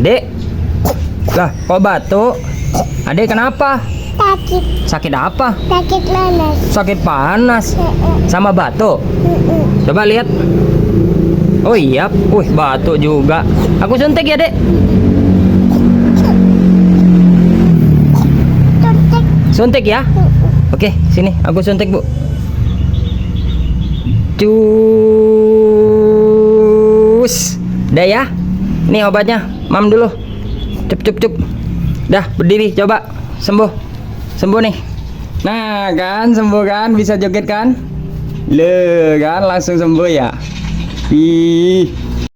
Adek. Lah, kok batuk? Adek kenapa? Sakit. Sakit apa? Sakit panas. Sakit panas. Sama batuk. Coba lihat. Oh iya, batuk juga. Aku suntik ya, Dek. Suntik ya? Oke, sini aku suntik, Bu. Cus. Dah ya. Ini obatnya. Mam dulu. Cup. Dah, berdiri coba. Sembuh. Sembuh nih. Nah, kan sembuh kan? Bisa joget kan? Le, kan langsung sembuh ya. Ih.